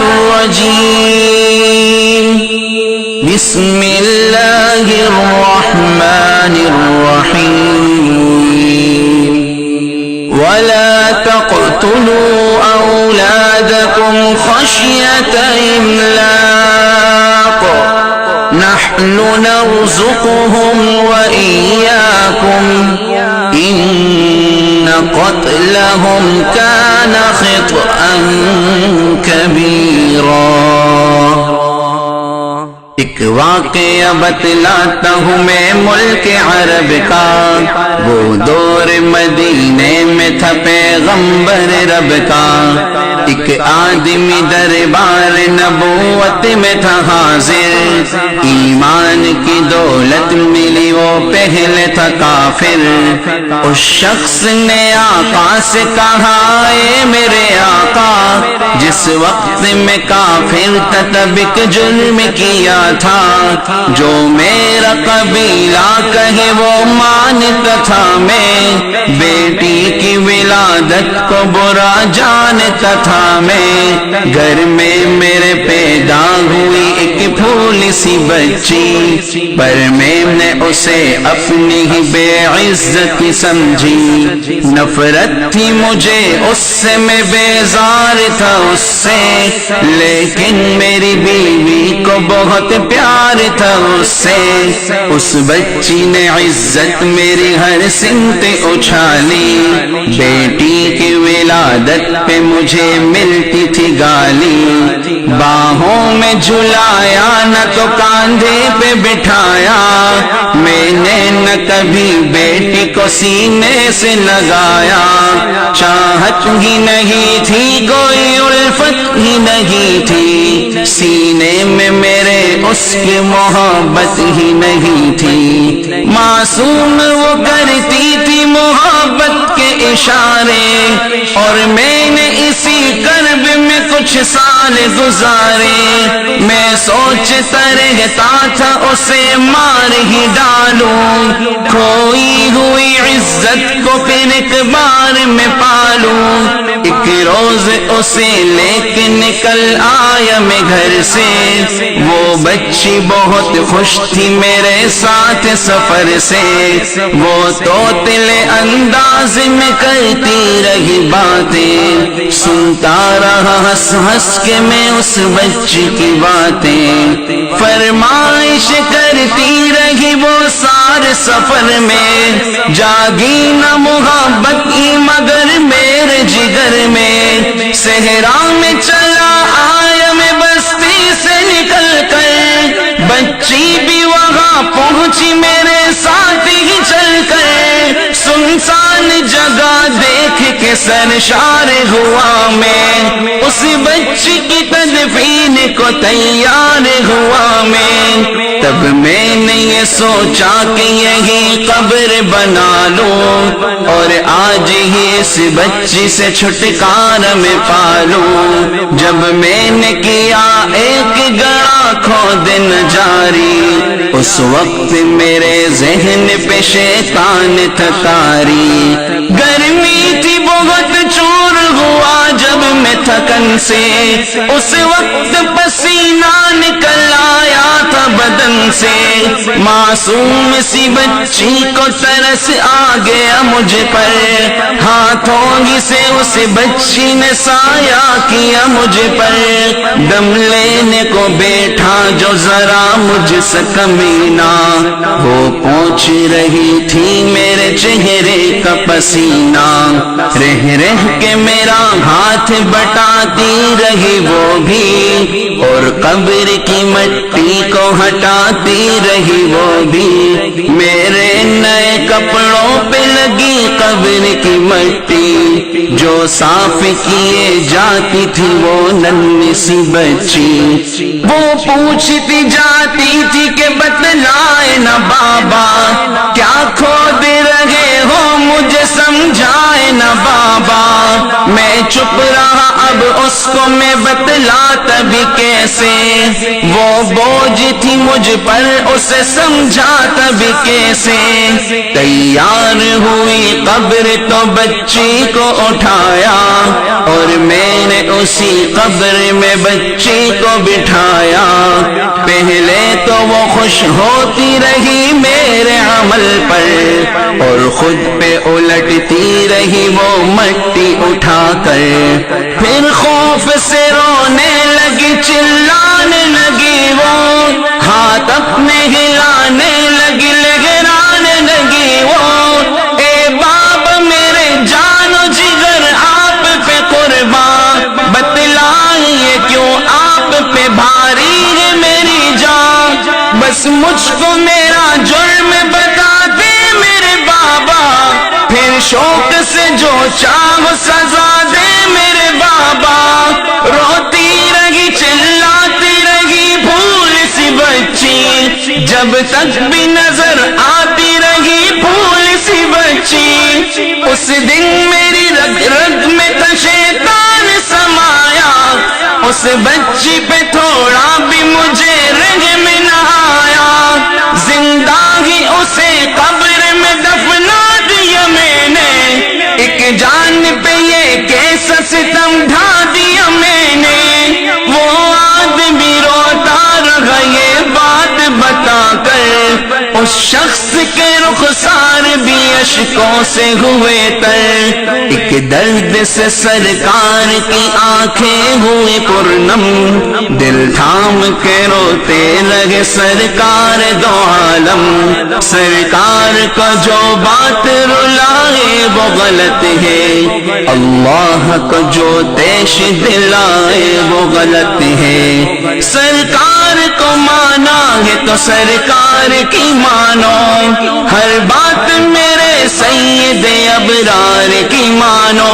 الرجيم بسم الله الرحمن الرحيم ولا تقتلوا أولادكم خشية إملاق نحن نرزقهم وإياكم إن قتلهم كان خطأ كبيرا۔ ایک واقعہ بتلاتا ہوں میں ملک عرب کا، وہ دور مدینے میں تھا پیغمبر رب کا۔ ایک آدمی دربار نبوت میں تھا حاضر، ایمان کی دولت ملی وہ پہلے تھا کافر۔ اس شخص نے آقا سے کہا اے میرے آقا، جس وقت میں کافر تھا تب ایک جرم کیا تھا، جو میرا قبیلہ کہے وہ مانتا تھا میں، بیٹی کی ولادت کو برا جانتا تھا میں۔ گھر میں میرے پیدا ہوئی ایک پھولی سی بچی، پر میں نے اسے اپنی ہی بے عزت سمجھی۔ نفرت تھی مجھے اس سے، میں بیزار تھا اس سے، لیکن میری بیوی کو بہت پیار تھا اس سے۔ اس بچی نے عزت میری ہر سمت اچھالی، بیٹی کی ولادت پہ مجھے ملتی تھی گالی۔ باہوں میں جھلایا نہ تو کاندھے پہ بٹھایا، میں نے نہ کبھی بیٹی کو سینے سے لگایا۔ چاہت ہی نہیں تھی کوئی الفت ہی نہیں تھی، سینے میں میرے اس کی محبت ہی نہیں تھی۔ معصوم وہ کرتی تھی محبت کے اشارے، اور میں نے اسی کرب میں کچھ سال گزارے۔ میں سوچتا رہتا تھا اسے مار ہی ڈالوں، کھوئی ہوئی عزت کو پھر ایک بار میں پالوں۔ ایک روز اسے لے کے نکل آیا میں گھر سے، وہ بچی بہت خوش تھی میرے ساتھ سفر سے۔ وہ طوطلے انداز میں کرتی رہی باتیں، سنتا رہا ہنس ہنس کے میں اس بچی کی باتیں۔ فرمائش کرتی رہی وہ سارے سفر میں، جاگی نہ محبت کی مگر میرے جگر میں۔ صحرا میں چلا آیا میں بستی سے نکل کر، بچی بھی وہاں پہنچی میرے ساتھ ہی چل کر۔ سنسان جگہ دیکھ کے سرشار ہوا میں، اس بچی کی تدفین کو تیار ہوا میں۔ تب میں نے یہ سوچا کہ یہی قبر بنا لوں، اور آج ہی اس بچی سے چھٹکارا میں پالوں۔ جب میں نے کیا ایک گڑا کھودن جاری، اس وقت میرے ذہن پہ شیطان تھا طاری۔ گرمی تھی بہت چور ہوا جب میں تھکن سے، اس وقت پسینہ نکل آیا تھا بدن سے۔ معصوم سی بچی کو ترس آ گیا مجھ پر، ہاتھوں ہی سے اس بچی نے سایہ کیا مجھ پر۔ دم لینے کو بیٹھا جو ذرا مجھ سے کمینہ، وہ پوچھ رہی تھی میرے چہرے کا پسینہ۔ رہ رہ کے میرا ہاتھ بٹاتی رہی وہ بھی، اور قبر کی مٹی کو ہٹاتی رہی وہ بھی۔ میرے نئے کپڑوں پہ لگی قبر کی مٹی، جو صاف کیے جاتی تھی وہ ننھی سی بچی۔ وہ پوچھتی جاتی تھی کہ بتلائے نہ بابا، کیا کھود رہے ہو مجھے سمجھائے نہ بابا۔ میں چپ رہا اب اس کو میں بتلاتا بھی کیسے، وہ بوجھ تھی مجھ پر اسے سمجھاتا بھی کیسے، تیار ہوئی قبر تو بچی کو اٹھایا، اور میں نے اسی قبر میں بچی کو بٹھایا، پہلے تو وہ خوش ہوتی رہی میرے عمل پر، اور خود پہ الٹتی رہی وہ مٹی اٹھا کر، پھر خوف سے رونے لگی چلانے لگی وہ، ہاتھ اپنے ہلانے لگی لہرانے لگی وہ، اے باب میرے جان و جگر آپ پہ قربان، بتلائیے کیوں آپ پہ بھاری ہے میری جان، بس مجھ کو میرا جرم بتا دے میرے بابا، پھر شوق سے جو چاہو سزا دے میرے بابا، روتی رہی چلاتی رہی پھول سی بچی، جب تک بھی نظر آتی رہی پھول سی بچی، اس دن میری رگ رگ میں تھا شیطان سمایا، اس بچی پہ تھوڑا بھی مجھے رحم نہ آیا، زندہ ہی اسے قبر میں دفنا دیا میں نے، ایک جان پہ یہ کیسا ستم ڈھا دیا میں نے، وہ آدمی روتا رہا یہ بات بتا کر، اس شخص کے رخسار بھی اشکوں سے ہوئے تر، ایک درد سے سرکار کی آنکھیں ہوئی پرنم، دل تھام کے روتے لگے سرکار دو عالم، سرکار کو جو بات رلائے وہ غلط ہے، اللہ کو جو دیش دلائے وہ غلط ہے، سرکار کو مانا ہے تو سرکار کی مانو، ہر بات میرے سید ابرار کی مانو،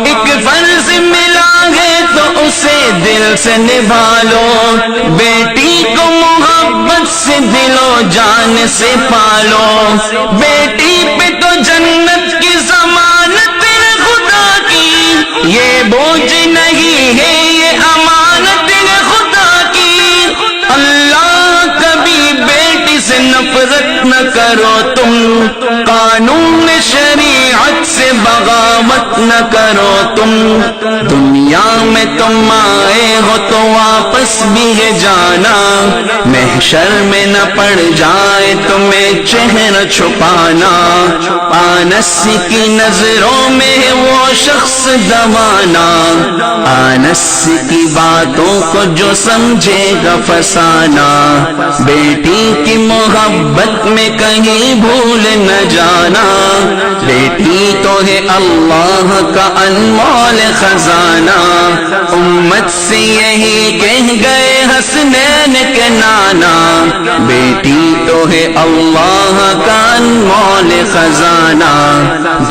ایک فرض ملا ہے تو اسے دل سے نبھا لو، بیٹی کو محبت سے دل و جان سے پالو، بیٹی پہ تو جنت کی ضمانت ہے خدا کی، یہ بوجھ نہیں ہے یہ امانت ہے خدا کی، اللہ کبھی بیٹی سے نفرت نہ کرو تم، قانون شریعت سے بغاوت نہ کرو تم، دنیا میں تم آئے ہو تو واپس بھی ہے جانا، محشر میں نہ پڑ جائے تمہیں چہرہ چھپانا، آنس کی نظروں میں وہ شخص دوانا، آنس کی باتوں کو جو سمجھے گا فسانا، بیٹی کی محبت میں کہیں بھول نہ جانا، بیٹی تو ہے اللہ کا انمول خزانہ، امت سے یہی کہہ گئے حسنین کے نانا، بیٹی تو ہے اللہ کا انمول خزانہ،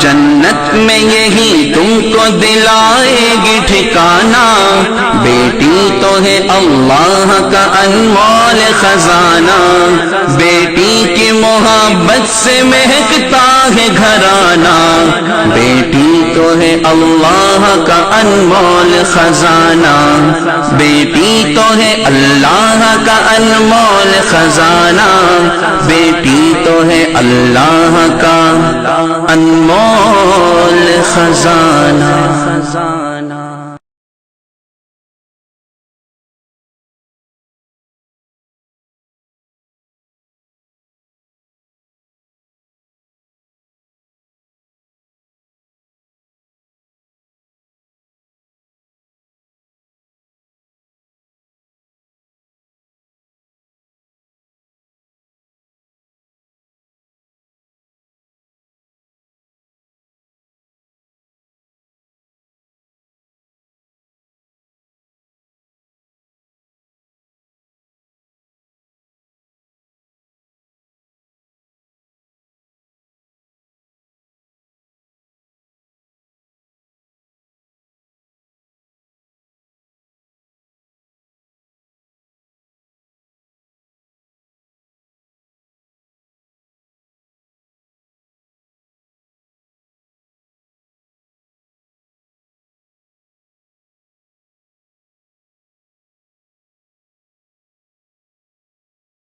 جنت میں یہی تم کو دلائے گی ٹھکانہ، بیٹی تو ہے اللہ کا انمول خزانہ، بیٹی کی محبت سے مہکتا ہے گھرانہ، بیٹی تو ہے اللہ کا انمول خزانہ، بیٹی تو ہے اللہ کا انمول خزانہ، بیٹی تو ہے اللہ کا انمول خزانہ۔